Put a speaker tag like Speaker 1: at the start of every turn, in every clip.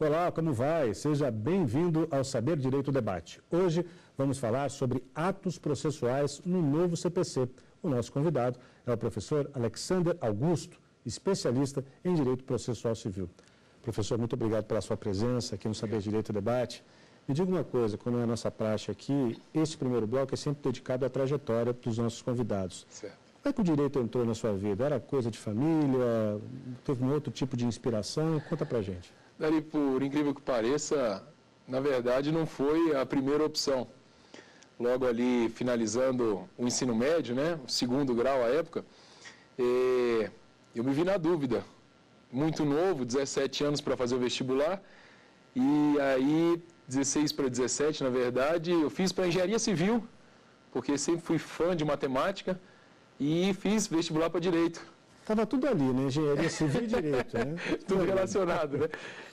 Speaker 1: Olá, como vai? Seja bem-vindo ao Saber Direito Debate. Hoje vamos falar sobre atos processuais no novo CPC. O nosso convidado é o professor Alexander Augusto, especialista em Direito Processual Civil. Professor, muito obrigado pela sua presença aqui no Saber Direito Debate. Me diga uma coisa, como é a nossa praxe aqui, esse primeiro bloco é sempre dedicado à trajetória dos nossos convidados.
Speaker 2: Certo.
Speaker 1: Como é que o direito entrou na sua vida? Era coisa de família? Teve um outro tipo de inspiração? Conta pra gente.
Speaker 2: Dari, por incrível que pareça, na verdade não foi a primeira opção. Logo ali, finalizando o ensino médio, né, o segundo grau à época, eu me vi na dúvida. Muito novo, 17 anos para fazer o vestibular, e aí, 16 para 17, na verdade, eu fiz para engenharia civil, porque sempre fui fã de matemática, e fiz vestibular para direito.
Speaker 1: Estava tudo ali, né? Engenharia civil e direito, né?
Speaker 2: Tudo relacionado, né?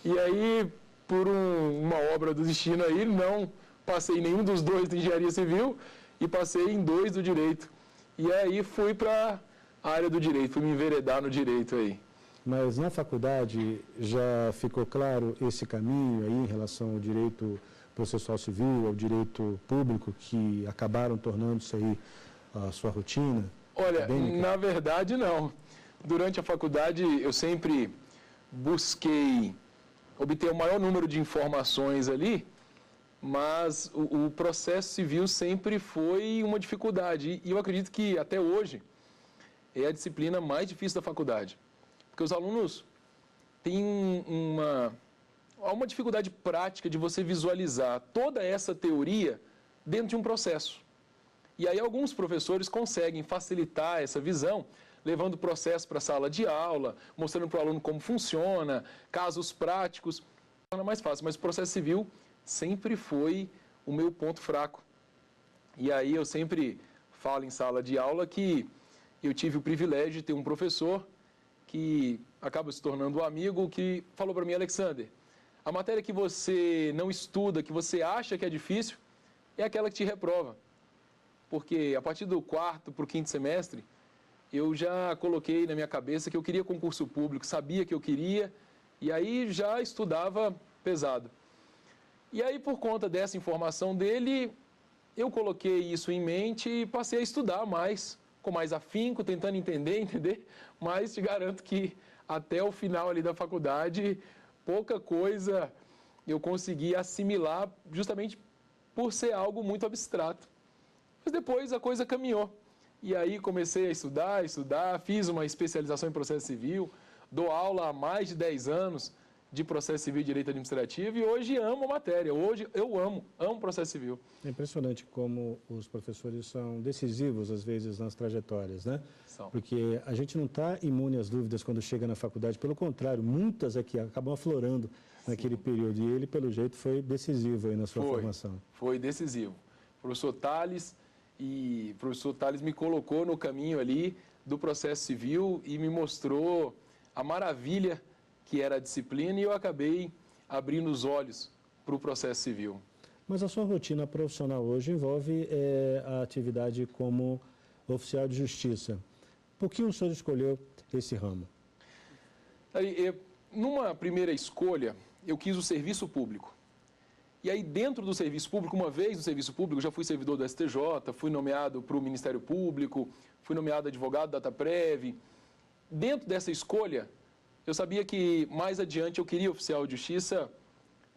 Speaker 2: E aí, por uma obra do destino aí, não passei em nenhum dos dois de engenharia civil e passei em 2 do direito. E aí fui para a área do direito, fui me enveredar no direito aí.
Speaker 1: Mas na faculdade já ficou claro esse caminho aí em relação ao direito processual civil, ao direito público, que acabaram tornando-se aí a sua rotina?
Speaker 2: Olha,
Speaker 1: acadêmica?
Speaker 2: Na verdade não. Durante a faculdade eu sempre busquei obter o maior número de informações ali, mas o processo civil sempre foi uma dificuldade. E eu acredito que até hoje é a disciplina mais difícil da faculdade. Porque os alunos têm uma dificuldade prática de você visualizar toda essa teoria dentro de um processo. E aí alguns professores conseguem facilitar essa visão, levando o processo para a sala de aula, mostrando para o aluno como funciona, casos práticos, torna mais fácil. Mas o processo civil sempre foi o meu ponto fraco. E aí eu sempre falo em sala de aula que eu tive o privilégio de ter um professor que acaba se tornando um amigo, que falou para mim: Alexander, a matéria que você não estuda, que você acha que é difícil, é aquela que te reprova. Porque a partir do 4º para o 5º semestre, eu já coloquei na minha cabeça que eu queria concurso público, sabia que eu queria, e aí já estudava pesado. E aí, por conta dessa informação dele, eu coloquei isso em mente e passei a estudar mais, com mais afinco, tentando entender, mas te garanto que até o final ali da faculdade, pouca coisa eu consegui assimilar, justamente por ser algo muito abstrato. Mas depois a coisa caminhou. E aí comecei a estudar, fiz uma especialização em processo civil, dou aula há mais de 10 anos de processo civil e direito administrativo e hoje amo a matéria, hoje eu amo processo civil.
Speaker 1: É impressionante como os professores são decisivos, às vezes, nas trajetórias, né?
Speaker 2: São.
Speaker 1: Porque a gente não está imune às dúvidas quando chega na faculdade, pelo contrário, muitas aqui acabam aflorando naquele período, e ele, pelo jeito, foi decisivo aí na sua formação.
Speaker 2: Foi decisivo. Professor Thales me colocou no caminho ali do processo civil e me mostrou a maravilha que era a disciplina, e eu acabei abrindo os olhos para o processo civil.
Speaker 1: Mas a sua rotina profissional hoje envolve a atividade como oficial de justiça. Por que o senhor escolheu esse ramo?
Speaker 2: Numa primeira escolha, eu quis o serviço público. E aí, dentro do serviço público, uma vez no serviço público, já fui servidor do STJ, fui nomeado para o Ministério Público, fui nomeado advogado da DataPrev. Dentro dessa escolha, eu sabia que mais adiante eu queria oficial de justiça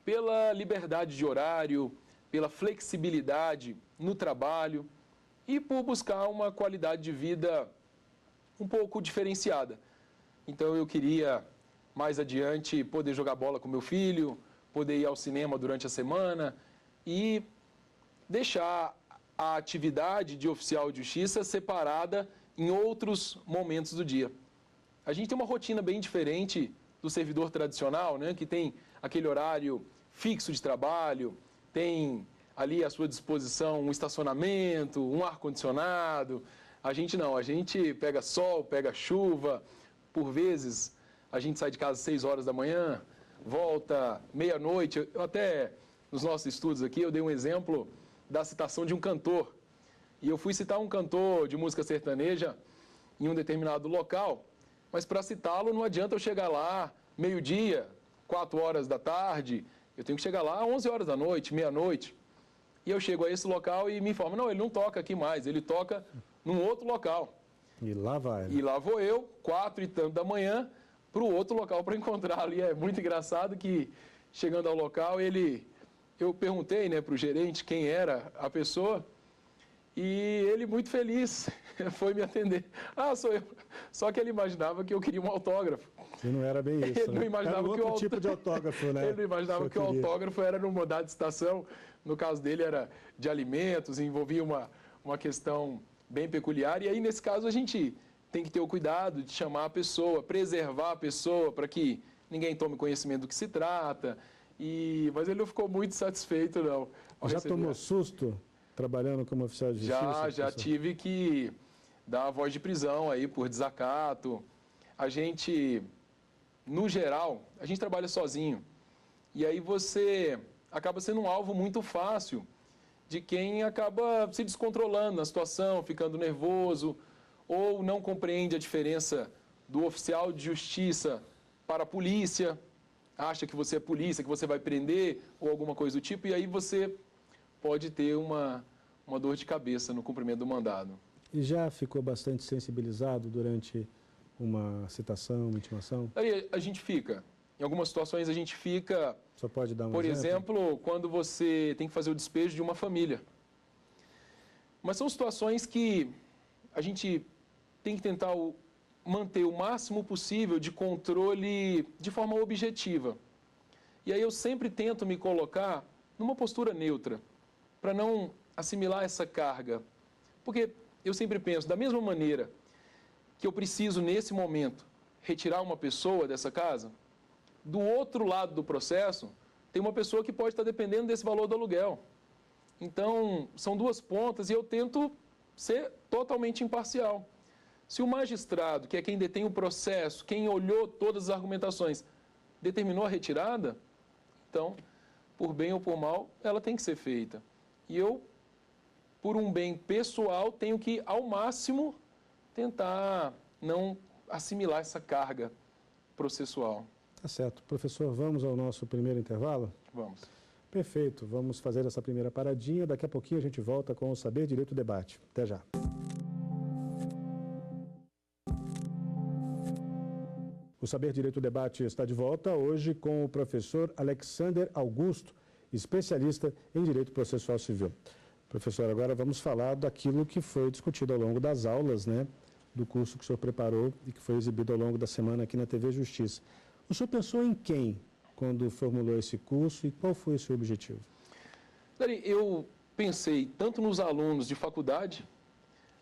Speaker 2: pela liberdade de horário, pela flexibilidade no trabalho e por buscar uma qualidade de vida um pouco diferenciada. Então eu queria mais adiante poder jogar bola com meu filho, poder ir ao cinema durante a semana e deixar a atividade de oficial de justiça separada em outros momentos do dia. A gente tem uma rotina bem diferente do servidor tradicional, né, que tem aquele horário fixo de trabalho, tem ali à sua disposição um estacionamento, um ar-condicionado. A gente não, a gente pega sol, pega chuva, por vezes a gente sai de casa às 6 horas da manhã, volta meia-noite. Eu até, nos nossos estudos aqui, eu dei um exemplo da citação de um cantor. E eu fui citar um cantor de música sertaneja em um determinado local, mas para citá-lo não adianta eu chegar lá meio-dia, 4 horas da tarde, eu tenho que chegar lá às 11 horas da noite, meia-noite. E eu chego a esse local e me informam, não, ele não toca aqui mais, ele toca num outro local.
Speaker 1: E lá vai.
Speaker 2: E lá vou eu, 4 e tanto da manhã, para o outro local para encontrá-lo. E é muito engraçado que, chegando ao local, eu perguntei, né, para o gerente quem era a pessoa, e ele, muito feliz, foi me atender. Ah, sou eu. Só que ele imaginava que eu queria um autógrafo.
Speaker 1: E não era bem isso.
Speaker 2: Ele não imaginava
Speaker 1: era
Speaker 2: que
Speaker 1: outro tipo de autógrafo, né?
Speaker 2: Ele não imaginava que o autógrafo era no mudar de estação. No caso dele, era de alimentos, envolvia uma questão bem peculiar. E aí, nesse caso, a gente tem que ter o cuidado de chamar a pessoa, preservar a pessoa, para que ninguém tome conhecimento do que se trata. Mas ele não ficou muito satisfeito, não.
Speaker 1: Já tomou susto trabalhando como oficial de justiça?
Speaker 2: Já tive que dar a voz de prisão aí por desacato. A gente, no geral, a gente trabalha sozinho. E aí você acaba sendo um alvo muito fácil de quem acaba se descontrolando na situação, ficando nervoso, ou não compreende a diferença do oficial de justiça para a polícia, acha que você é polícia, que você vai prender, ou alguma coisa do tipo, e aí você pode ter uma dor de cabeça no cumprimento do mandado.
Speaker 1: E já ficou bastante sensibilizado durante uma citação, uma intimação?
Speaker 2: Aí a gente fica. Em algumas situações a gente fica,
Speaker 1: só pode dar um
Speaker 2: por exemplo, quando você tem que fazer o despejo de uma família. Mas são situações que a gente tem que tentar manter o máximo possível de controle de forma objetiva. E aí eu sempre tento me colocar numa postura neutra, para não assimilar essa carga. Porque eu sempre penso, da mesma maneira que eu preciso, nesse momento, retirar uma pessoa dessa casa, do outro lado do processo, tem uma pessoa que pode estar dependendo desse valor do aluguel. Então, são duas pontas e eu tento ser totalmente imparcial. Se o magistrado, que é quem detém o processo, quem olhou todas as argumentações, determinou a retirada, então, por bem ou por mal, ela tem que ser feita. E eu, por um bem pessoal, tenho que, ao máximo, tentar não assimilar essa carga processual.
Speaker 1: Tá certo. Professor, vamos ao nosso primeiro intervalo?
Speaker 2: Vamos.
Speaker 1: Perfeito. Vamos fazer essa primeira paradinha. Daqui a pouquinho a gente volta com o Saber Direito Debate. Até já. O Saber Direito Debate está de volta hoje com o professor Alexander Augusto, especialista em Direito Processual Civil. Professor, agora vamos falar daquilo que foi discutido ao longo das aulas, né, do curso que o senhor preparou e que foi exibido ao longo da semana aqui na TV Justiça. O senhor pensou em quem quando formulou esse curso e qual foi o seu objetivo?
Speaker 2: Eu pensei tanto nos alunos de faculdade,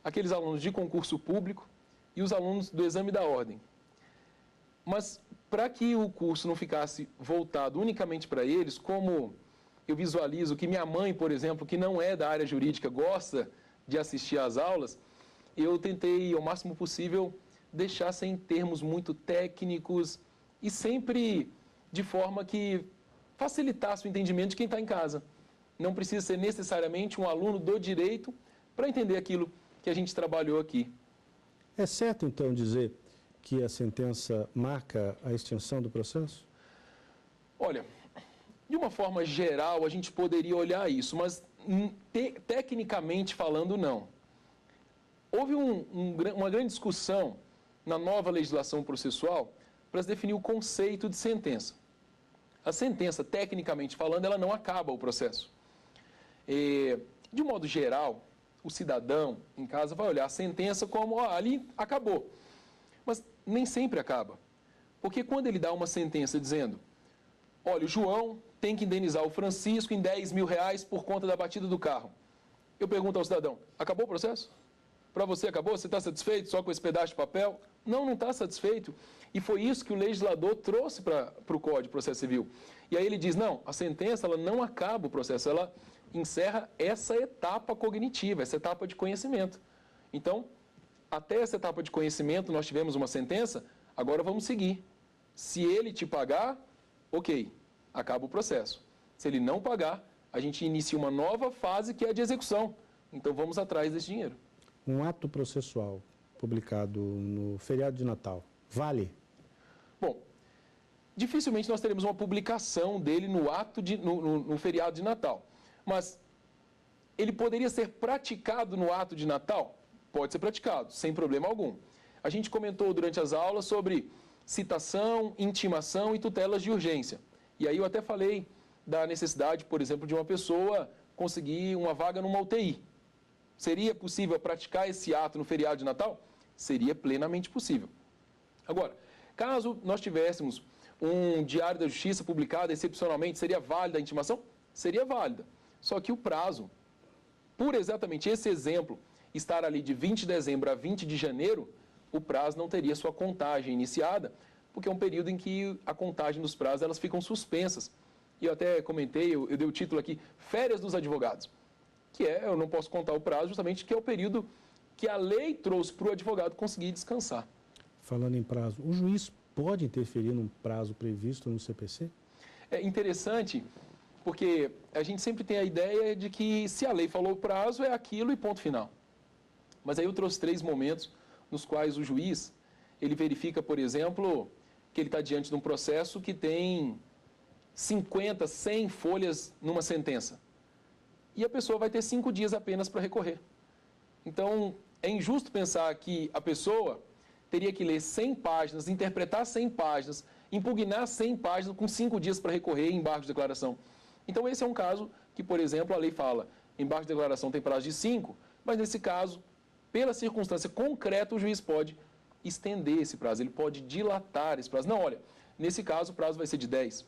Speaker 2: aqueles alunos de concurso público e os alunos do exame da ordem. Mas para que o curso não ficasse voltado unicamente para eles, como eu visualizo que minha mãe, por exemplo, que não é da área jurídica, gosta de assistir às aulas, eu tentei, ao máximo possível, deixar sem termos muito técnicos e sempre de forma que facilitasse o entendimento de quem está em casa. Não precisa ser necessariamente um aluno do direito para entender aquilo que a gente trabalhou aqui.
Speaker 1: É certo, então, dizer que a sentença marca a extinção do processo?
Speaker 2: Olha, de uma forma geral, a gente poderia olhar isso, mas tecnicamente falando, não. Houve uma grande discussão na nova legislação processual para se definir o conceito de sentença. A sentença, tecnicamente falando, ela não acaba o processo. De um modo geral, o cidadão em casa vai olhar a sentença como, ali acabou. Mas nem sempre acaba. Porque quando ele dá uma sentença dizendo, olha, o João tem que indenizar o Francisco em R$10.000 por conta da batida do carro. Eu pergunto ao cidadão, acabou o processo? Para você acabou? Você está satisfeito só com esse pedaço de papel? Não está satisfeito. E foi isso que o legislador trouxe para o Código de Processo Civil. E aí ele diz, não, a sentença ela não acaba o processo, ela encerra essa etapa cognitiva, essa etapa de conhecimento. Então, até essa etapa de conhecimento nós tivemos uma sentença, agora vamos seguir. Se ele te pagar, ok, acaba o processo. Se ele não pagar, a gente inicia uma nova fase que é a de execução. Então vamos atrás desse dinheiro.
Speaker 1: Um ato processual publicado no feriado de Natal, vale?
Speaker 2: Bom, dificilmente nós teremos uma publicação dele no feriado de Natal. Mas ele poderia ser praticado no ato de Natal? Pode ser praticado, sem problema algum. A gente comentou durante as aulas sobre citação, intimação e tutelas de urgência. E aí eu até falei da necessidade, por exemplo, de uma pessoa conseguir uma vaga numa UTI. Seria possível praticar esse ato no feriado de Natal? Seria plenamente possível. Agora, caso nós tivéssemos um diário da justiça publicado excepcionalmente, seria válida a intimação? Seria válida. Só que o prazo, por exatamente esse exemplo, estar ali de 20 de dezembro a 20 de janeiro, o prazo não teria sua contagem iniciada, porque é um período em que a contagem dos prazos elas ficam suspensas. E eu até comentei, eu dei o título aqui, Férias dos Advogados, que eu não posso contar o prazo, justamente que é o período que a lei trouxe para o advogado conseguir descansar.
Speaker 1: Falando em prazo, o juiz pode interferir num prazo previsto no CPC?
Speaker 2: É interessante, porque a gente sempre tem a ideia de que se a lei falou o prazo, é aquilo e ponto final. Mas aí eu trouxe 3 momentos nos quais o juiz, ele verifica, por exemplo, que ele está diante de um processo que tem 50, 100 folhas numa sentença. E a pessoa vai ter 5 dias apenas para recorrer. Então, é injusto pensar que a pessoa teria que ler 100 páginas, interpretar 100 páginas, impugnar 100 páginas com 5 dias para recorrer em embargo de declaração. Então, esse é um caso que, por exemplo, a lei fala, embargo de declaração tem prazo de 5, mas nesse caso, pela circunstância concreta, o juiz pode estender esse prazo, ele pode dilatar esse prazo. Não, olha, nesse caso o prazo vai ser de 10.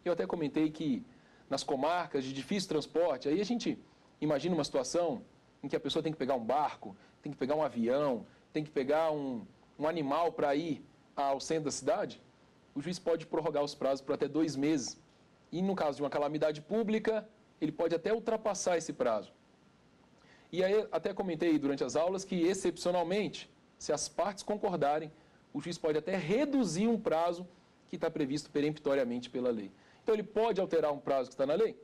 Speaker 2: Eu até comentei que nas comarcas de difícil transporte, aí a gente imagina uma situação em que a pessoa tem que pegar um barco, tem que pegar um avião, tem que pegar um animal para ir ao centro da cidade, o juiz pode prorrogar os prazos por até 2 meses. E no caso de uma calamidade pública, ele pode até ultrapassar esse prazo. E aí até comentei durante as aulas que, excepcionalmente, se as partes concordarem, o juiz pode até reduzir um prazo que está previsto peremptoriamente pela lei. Então, ele pode alterar um prazo que está na lei?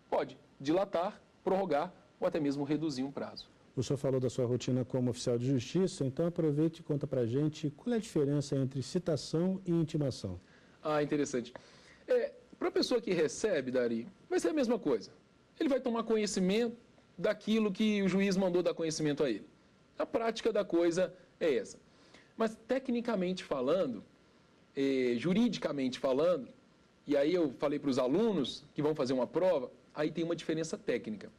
Speaker 2: Pode. Dilatar, prorrogar ou até mesmo reduzir um prazo.
Speaker 1: O senhor falou da sua rotina como oficial de justiça, então aproveite e conta para a gente qual é a diferença entre citação e intimação.
Speaker 2: Interessante. Para a pessoa que recebe, Dari, vai ser a mesma coisa. Ele vai tomar conhecimento daquilo que o juiz mandou dar conhecimento a ele. A prática da coisa é essa. Mas, tecnicamente falando, juridicamente falando, e aí eu falei para os alunos que vão fazer uma prova, aí tem uma diferença técnica.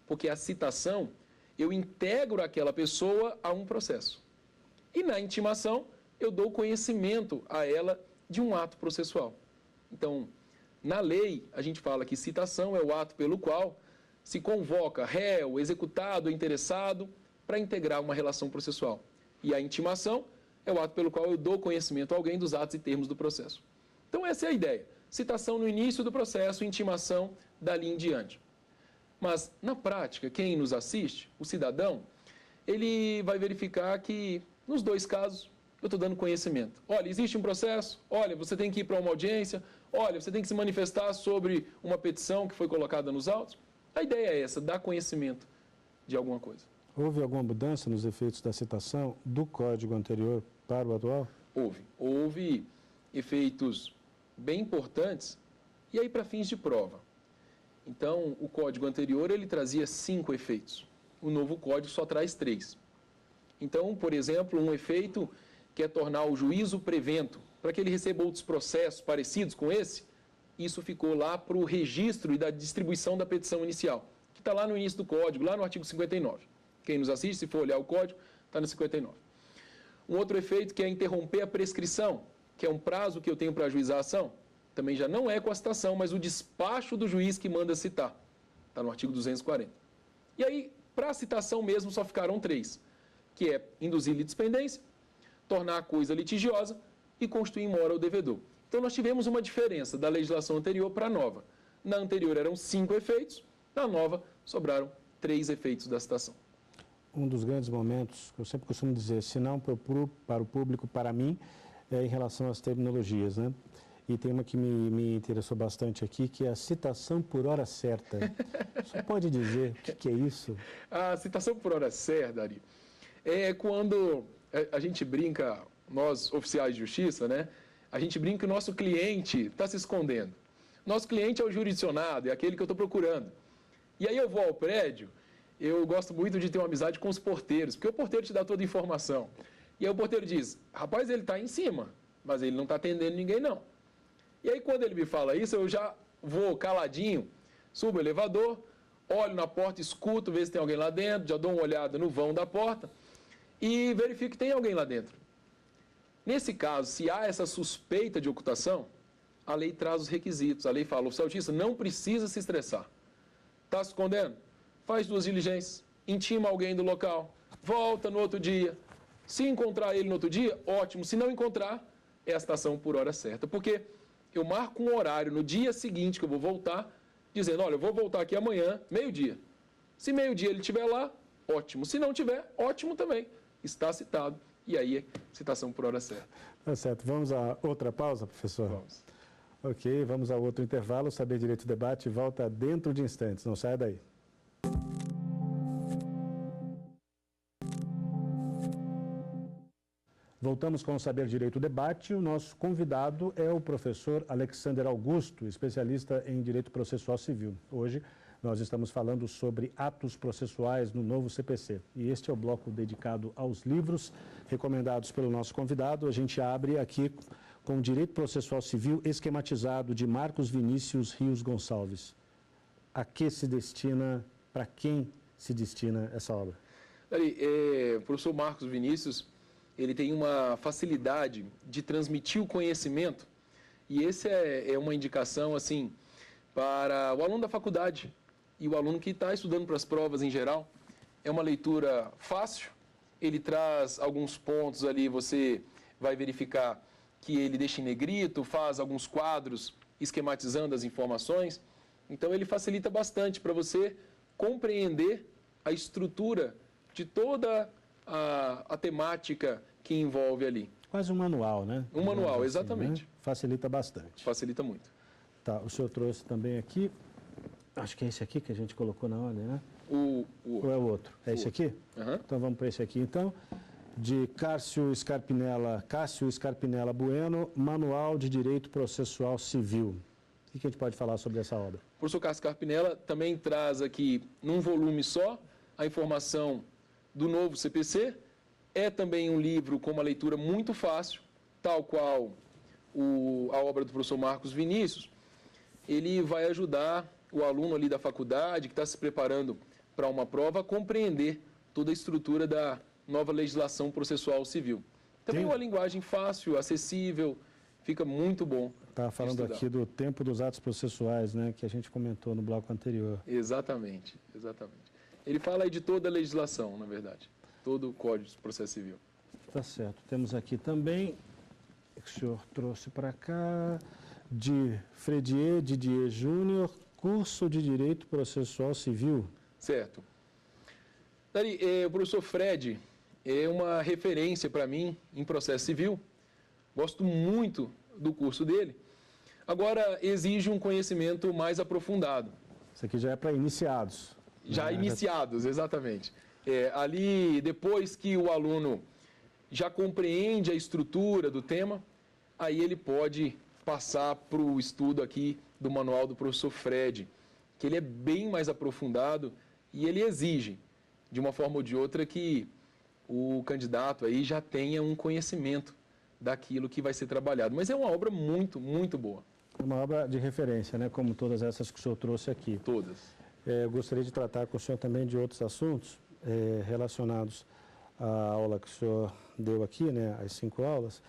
Speaker 2: Porque a citação, eu integro aquela pessoa a um processo. E na intimação, eu dou conhecimento a ela de um ato processual. Então, na lei, a gente fala que citação é o ato pelo qual se convoca réu, executado, interessado, para integrar uma relação processual. E a intimação é o ato pelo qual eu dou conhecimento a alguém dos atos e termos do processo. Então, essa é a ideia. Citação no início do processo, intimação dali em diante. Mas, na prática, quem nos assiste, o cidadão, ele vai verificar que, nos 2 casos, eu estou dando conhecimento. Olha, existe um processo, olha, você tem que ir para uma audiência, olha, você tem que se manifestar sobre uma petição que foi colocada nos autos. A ideia é essa, dar conhecimento de alguma coisa.
Speaker 1: Houve alguma mudança nos efeitos da citação do código anterior para o atual?
Speaker 2: Houve efeitos bem importantes, e aí para fins de prova. Então, o código anterior, ele trazia 5 efeitos. O novo código só traz 3. Então, por exemplo, um efeito que é tornar o juízo prevento, para que ele receba outros processos parecidos com esse, isso ficou lá para o registro e da distribuição da petição inicial, que está lá no início do código, lá no artigo 59. Quem nos assiste, se for olhar o código, está no 59. Um outro efeito que é interromper a prescrição, que é um prazo que eu tenho para ajuizar a ação, também já não é com a citação, mas o despacho do juiz que manda citar. Está no artigo 240. E aí, para a citação mesmo, só ficaram 3, que é induzir litispendência, tornar a coisa litigiosa e constituir mora ao devedor. Então, nós tivemos uma diferença da legislação anterior para a nova. Na anterior eram 5 efeitos, na nova sobraram 3 efeitos da citação.
Speaker 1: Um dos grandes momentos, eu sempre costumo dizer, se não para o público, para mim, é em relação às terminologias, né? E tem uma que me interessou bastante aqui, que é a citação por hora certa. Você pode dizer o que é isso?
Speaker 2: A citação por hora certa, Ari, é quando a gente brinca, nós oficiais de justiça, né? A gente brinca que o nosso cliente está se escondendo. Nosso cliente é o jurisdicionado, é aquele que eu estou procurando. E aí eu vou ao prédio, eu gosto muito de ter uma amizade com os porteiros, porque o porteiro te dá toda a informação. E aí o porteiro diz, rapaz, ele está em cima, mas ele não está atendendo ninguém não. E aí quando ele me fala isso, eu já vou caladinho, subo o elevador, olho na porta, escuto, vejo se tem alguém lá dentro, já dou uma olhada no vão da porta e verifico que tem alguém lá dentro. Nesse caso, se há essa suspeita de ocultação, a lei traz os requisitos. A lei fala, o oficial de justiça não precisa se estressar. Está se escondendo? Faz 2 diligências, intima alguém do local, volta no outro dia. Se encontrar ele no outro dia, ótimo. Se não encontrar, é a citação por hora certa. Porque eu marco um horário no dia seguinte que eu vou voltar, dizendo, olha, eu vou voltar aqui amanhã, meio-dia. Se meio-dia ele estiver lá, ótimo. Se não tiver, ótimo também. Está citado. E aí é citação por hora certa.
Speaker 1: Tá certo. Vamos a outra pausa, professor?
Speaker 2: Vamos.
Speaker 1: Ok, vamos a outro intervalo. Saber Direito Debate volta dentro de instantes. Não saia daí. Voltamos com o Saber Direito Debate. O nosso convidado é o professor Alexander Augusto, especialista em Direito Processual Civil. Hoje nós estamos falando sobre atos processuais no novo CPC. E este é o bloco dedicado aos livros recomendados pelo nosso convidado. A gente abre aqui com Direito Processual Civil esquematizado de Marcos Vinícius Rios Gonçalves. A que se destina, para quem se destina essa obra?
Speaker 2: O professor Marcos Vinícius, ele tem uma facilidade de transmitir o conhecimento e esse é uma indicação assim para o aluno da faculdade e o aluno que está estudando para as provas em geral. É uma leitura fácil, ele traz alguns pontos ali, você vai verificar que ele deixa em negrito, faz alguns quadros esquematizando as informações. Então ele facilita bastante para você compreender a estrutura de toda a temática que envolve ali.
Speaker 1: Quase um manual, né?
Speaker 2: Um manual,
Speaker 1: assim,
Speaker 2: exatamente.
Speaker 1: Né? Facilita bastante.
Speaker 2: Facilita muito.
Speaker 1: Tá, o senhor trouxe também aqui, acho que é esse aqui que a gente colocou na ordem, né? Ou é o outro? É esse aqui?
Speaker 2: Uhum.
Speaker 1: Então vamos para esse aqui, então. De Cássio Scarpinella Bueno, Manual de Direito Processual Civil. O que a gente pode falar sobre essa obra?
Speaker 2: O professor Cássio Scarpinella também traz aqui, num volume só, a informação do novo CPC. É também um livro com uma leitura muito fácil, tal qual a obra do professor Marcos Vinícius. Ele vai ajudar o aluno ali da faculdade, que está se preparando para uma prova, a compreender toda a estrutura da nova legislação processual civil. Também uma linguagem fácil, acessível, fica muito bom.
Speaker 1: Estava falando aqui do tempo dos atos processuais, né, que a gente comentou no bloco anterior.
Speaker 2: Exatamente, exatamente. Ele fala aí de toda a legislação, na verdade, todo o Código de Processo Civil.
Speaker 1: Tá certo. Temos aqui também, que o senhor trouxe para cá, de Fredier Didier Júnior, curso de Direito Processual Civil.
Speaker 2: Certo. Dari, o professor Fred é uma referência para mim em processo civil. Gosto muito do curso dele. Agora, exige um conhecimento mais aprofundado.
Speaker 1: Isso aqui já é para iniciados.
Speaker 2: Já iniciados, exatamente. Ali, depois que o aluno já compreende a estrutura do tema, aí ele pode passar para o estudo aqui do manual do professor Fred, que ele é bem mais aprofundado e ele exige, de uma forma ou de outra, que o candidato aí já tenha um conhecimento daquilo que vai ser trabalhado. Mas é uma obra muito, muito boa.
Speaker 1: É uma obra de referência, né? Como todas essas que o senhor trouxe aqui.
Speaker 2: Todas.
Speaker 1: Eu gostaria de tratar com o senhor também de outros assuntos relacionados à aula que o senhor deu aqui, né? As 5 aulas,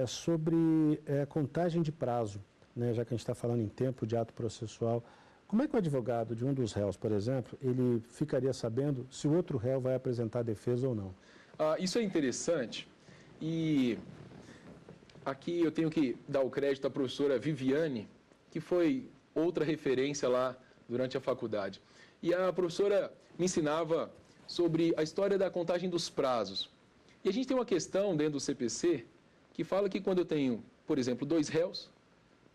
Speaker 1: sobre contagem de prazo, né? Já que a gente está falando em tempo de ato processual. Como é que o advogado de um dos réus, por exemplo, ele ficaria sabendo se o outro réu vai apresentar defesa ou não?
Speaker 2: Isso é interessante e aqui eu tenho que dar o crédito à professora Viviane, que foi outra referência lá durante a faculdade. E a professora me ensinava sobre a história da contagem dos prazos. E a gente tem uma questão dentro do CPC que fala que quando eu tenho, por exemplo, 2 réus,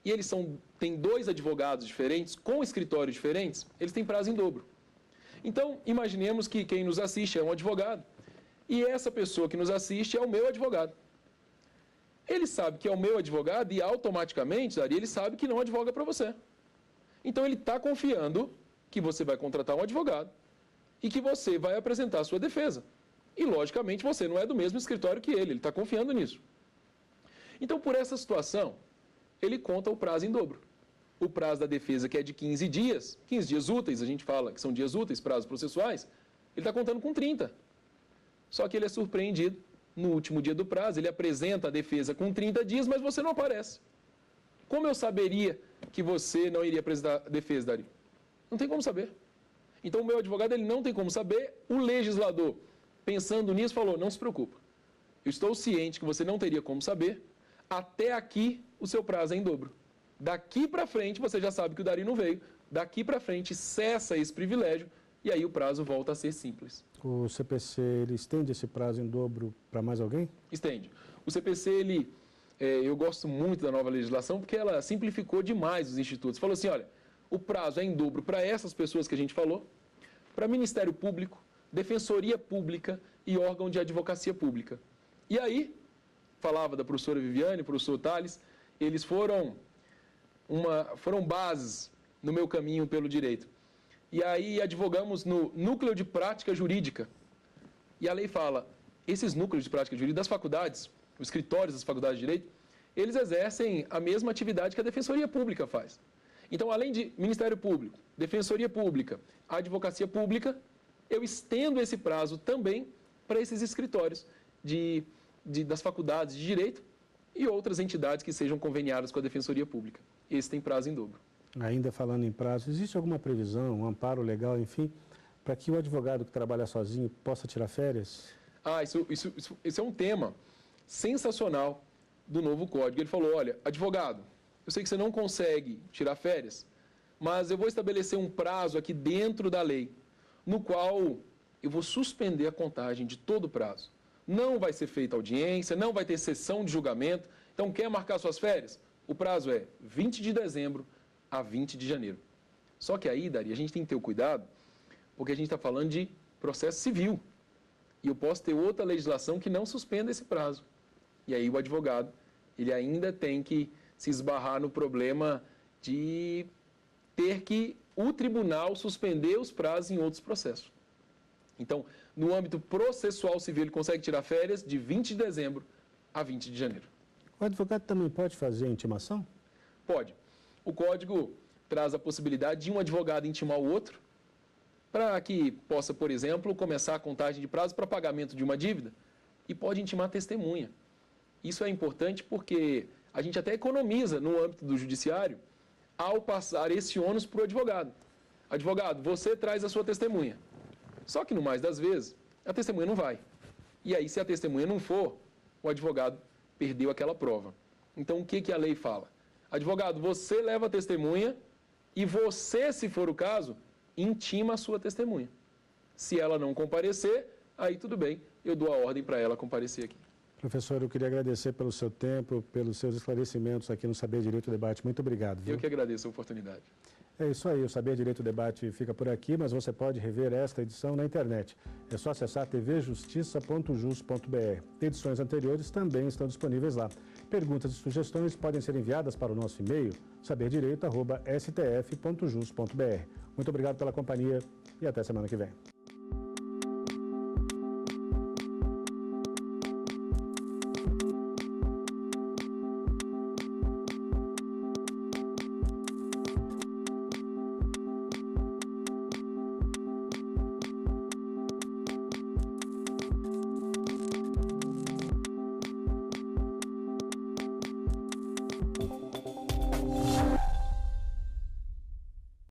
Speaker 2: e eles têm 2 advogados diferentes, com escritórios diferentes, eles têm prazo em dobro. Então, imaginemos que quem nos assiste é um advogado, e essa pessoa que nos assiste é o meu advogado. Ele sabe que é o meu advogado e automaticamente, Dari, ele sabe que não advoga para você. Então ele está confiando que você vai contratar um advogado e que você vai apresentar a sua defesa. E, logicamente, você não é do mesmo escritório que ele está confiando nisso. Então, por essa situação, ele conta o prazo em dobro. O prazo da defesa, que é de 15 dias úteis, a gente fala que são dias úteis, prazos processuais, ele está contando com 30. Só que ele é surpreendido no último dia do prazo, ele apresenta a defesa com 30 dias, mas você não aparece. Como eu saberia que você não iria apresentar a defesa, Dari? Não tem como saber. Então, o meu advogado ele não tem como saber. O legislador, pensando nisso, falou, não se preocupa. Eu estou ciente que você não teria como saber. Até aqui, o seu prazo é em dobro. Daqui para frente, você já sabe que o Dari não veio. Daqui para frente, cessa esse privilégio e aí o prazo volta a ser simples.
Speaker 1: O CPC, ele estende esse prazo em dobro para mais alguém?
Speaker 2: Estende. O CPC, eu gosto muito da nova legislação porque ela simplificou demais os institutos. Falou assim, olha, o prazo é em dobro para essas pessoas que a gente falou, para Ministério Público, Defensoria Pública e órgão de advocacia pública. E aí, falava da professora Viviane, professor Thales, eles foram bases no meu caminho pelo direito. E aí advogamos no núcleo de prática jurídica. E a lei fala, esses núcleos de prática jurídica das faculdades, os escritórios das faculdades de direito, eles exercem a mesma atividade que a Defensoria Pública faz. Então, além de Ministério Público, Defensoria Pública, Advocacia Pública, eu estendo esse prazo também para esses escritórios das faculdades de direito e outras entidades que sejam conveniadas com a Defensoria Pública. Esse tem prazo em dobro. Ainda falando em prazo, existe alguma previsão, um amparo legal, enfim, para que o advogado que trabalha sozinho possa tirar férias? Isso é um tema sensacional do novo Código. Ele falou, olha, advogado, eu sei que você não consegue tirar férias, mas eu vou estabelecer um prazo aqui dentro da lei, no qual eu vou suspender a contagem de todo o prazo. Não vai ser feita audiência, não vai ter sessão de julgamento. Então, quer marcar suas férias? O prazo é 20 de dezembro a 20 de janeiro. Só que aí, Dari, a gente tem que ter o cuidado, porque a gente está falando de processo civil. E eu posso ter outra legislação que não suspenda esse prazo. E aí o advogado, ele ainda tem que se esbarrar no problema de ter que o tribunal suspender os prazos em outros processos. Então, no âmbito processual civil, ele consegue tirar férias de 20 de dezembro a 20 de janeiro.
Speaker 1: O advogado também pode fazer intimação?
Speaker 2: Pode. O Código traz a possibilidade de um advogado intimar o outro para que possa, por exemplo, começar a contagem de prazo para pagamento de uma dívida e pode intimar testemunha. Isso é importante porque a gente até economiza no âmbito do judiciário ao passar esse ônus para o advogado. Advogado, você traz a sua testemunha. Só que, no mais das vezes, a testemunha não vai. E aí, se a testemunha não for, o advogado perdeu aquela prova. Então, o que a lei fala? Advogado, você leva a testemunha e você, se for o caso, intima a sua testemunha. Se ela não comparecer, aí tudo bem, eu dou a ordem para ela comparecer aqui.
Speaker 1: Professor, eu queria agradecer pelo seu tempo, pelos seus esclarecimentos aqui no Saber Direito Debate. Muito obrigado. Viu?
Speaker 2: Eu que agradeço a oportunidade.
Speaker 1: É isso aí, o Saber Direito Debate fica por aqui, mas você pode rever esta edição na internet. É só acessar tvjustiça.jus.br. Edições anteriores também estão disponíveis lá. Perguntas e sugestões podem ser enviadas para o nosso e-mail, saberdireito@stf.jus.br. Muito obrigado pela companhia e até semana que vem.